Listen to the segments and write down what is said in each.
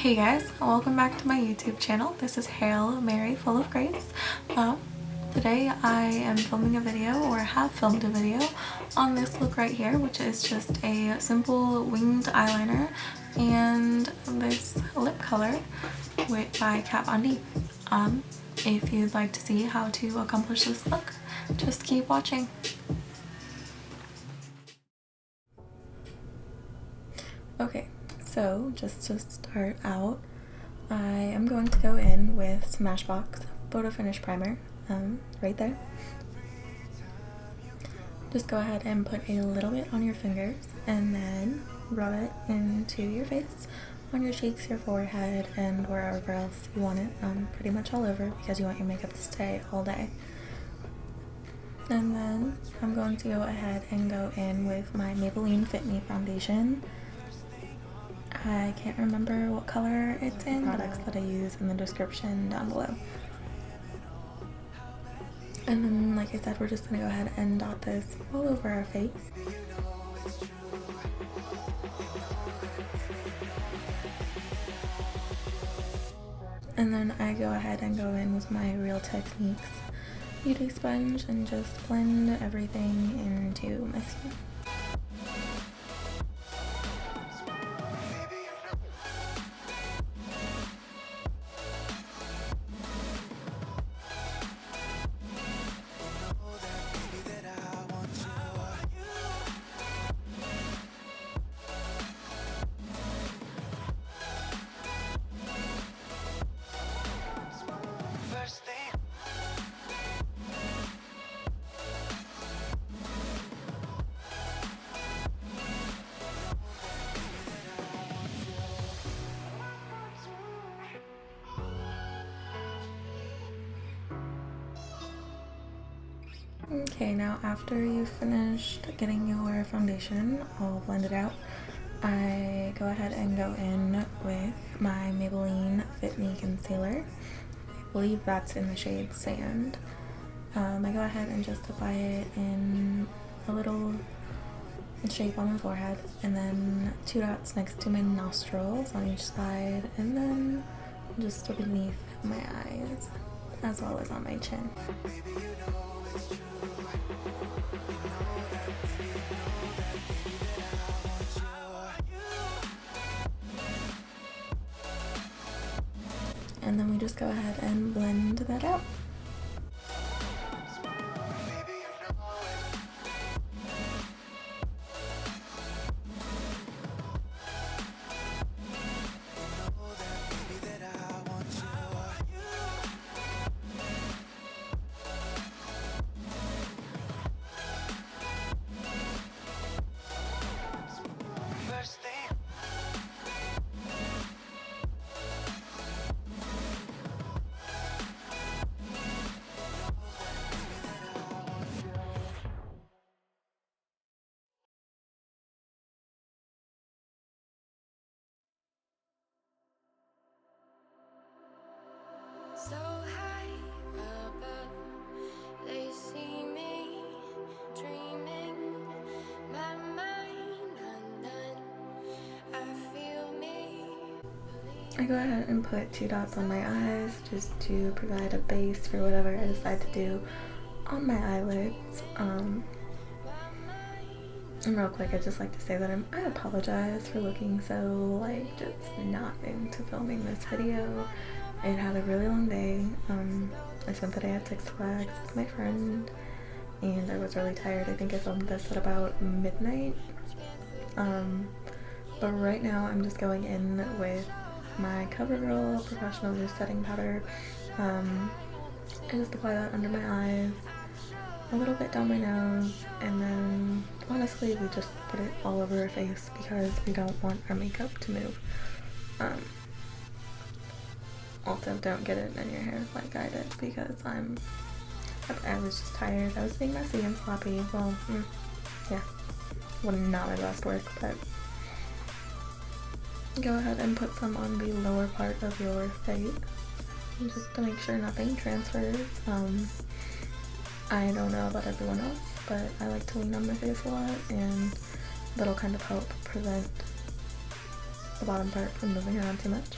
Hey guys, welcome back to my YouTube channel. This is Hail Mary Full of Grace. Today I am filming a video, or have filmed a video, on this look right here, which is just a simple winged eyeliner and this lip color by Kat Von D. If you'd like to see how to accomplish this look, just keep watching. Okay, so just to start out, I am going to go in with Smashbox Photo Finish Primer, right there. Just go ahead and put a little bit on your fingers and then rub it into your face, on your cheeks, your forehead, and wherever else you want it, pretty much all over, because you want your makeup to stay all day. And then I'm going to go ahead and go in with my Maybelline Fit Me foundation. I can't remember what color it's in, products that I use in the description down below. And then, like I said, we're just gonna go ahead and dot this all over our face. And then I go ahead and go in with my Real Techniques beauty sponge and just blend everything into my skin. Okay, now after you've finished getting your foundation all blended out, I go ahead and go in with my Maybelline Fit Me Concealer. I believe that's in the shade Sand. I go ahead and just apply it in a little shape on my forehead, and then 2 dots next to my nostrils on each side, and then just beneath my eyes, as well as on my chin. And then we just go ahead and blend that out. So high above, they see me dreaming, my mind undone. I feel me. I go ahead and put 2 dots on my eyes just to provide a base for whatever I decide to do on my eyelids. And real quick, I'd just like to say that I apologize for looking so just not into filming this video. I had a really long day. I spent the day at Six Flags with my friend, and I was really tired. I think I filmed this at about midnight. But right now I'm just going in with my Covergirl Professional Loose Setting Powder. I just apply that under my eyes, a little bit down my nose, and then honestly we just put it all over our face because we don't want our makeup to move. Also, don't get it in your hair like I did, because I was just tired. I was being messy and sloppy. Well, yeah, well, not my best work, but go ahead and put some on the lower part of your face, just to make sure nothing transfers. I don't know about everyone else, but I like to lean on my face a lot, and that'll kind of help prevent the bottom part from moving around too much.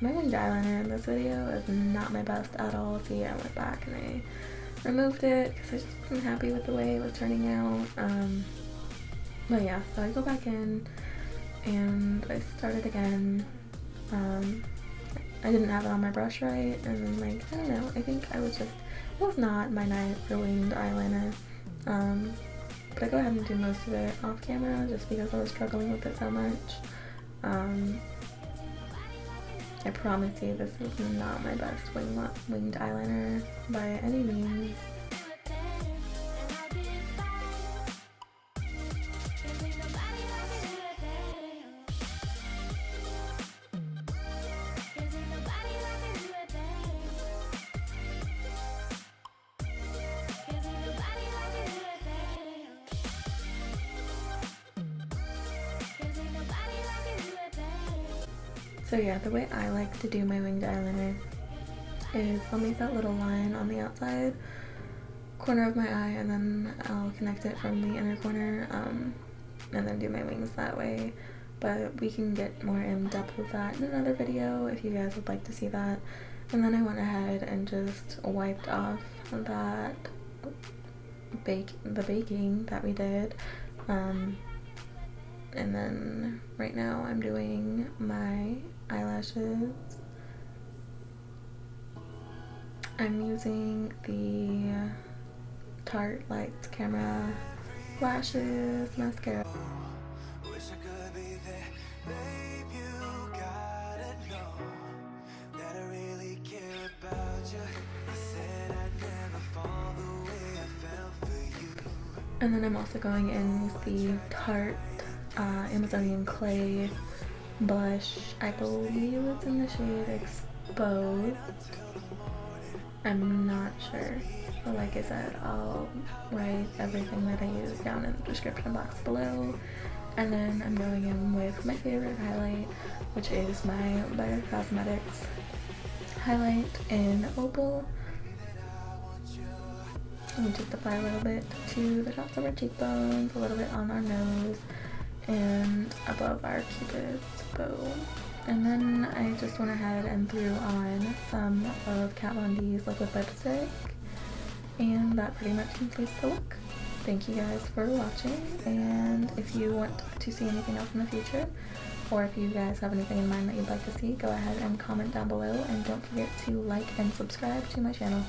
my winged eyeliner in this video is not my best at all. See, I went back and I removed it because I just wasn't happy with the way it was turning out. But yeah, so I go back in and I started again. I didn't have it on my brush right, and then like, I don't know, I think I was just, it was not my night for winged eyeliner. But I go ahead and do most of it off camera just because I was struggling with it so much. I promise you this is not my best winged eyeliner by any means. So yeah, the way I like to do my winged eyeliner is I'll make that little line on the outside corner of my eye, and then I'll connect it from the inner corner, and then do my wings that way. But we can get more in depth with that in another video if you guys would like to see that. And then I went ahead and just wiped off that baking that we did. And then right now I'm doing my eyelashes. I'm using the Tarte Lights Camera Lashes Mascara. And then I'm also going in with the Tarte Amazonian Clay blush. I believe it's in the shade Exposed. I'm not sure, but like I said, I'll write everything that I use down in the description box below. And then I'm going in with my favorite highlight, which is my Becca Cosmetics highlight in Opal. And we just apply a little bit to the tops of our cheekbones, a little bit on our nose, and above our cupid's bow. And then I just went ahead and threw on some of Kat Von D's liquid lipstick, and that pretty much completes the look. Thank you guys for watching, and if you want to see anything else in the future, or if you guys have anything in mind that you'd like to see, go ahead and comment down below, and don't forget to like and subscribe to my channel.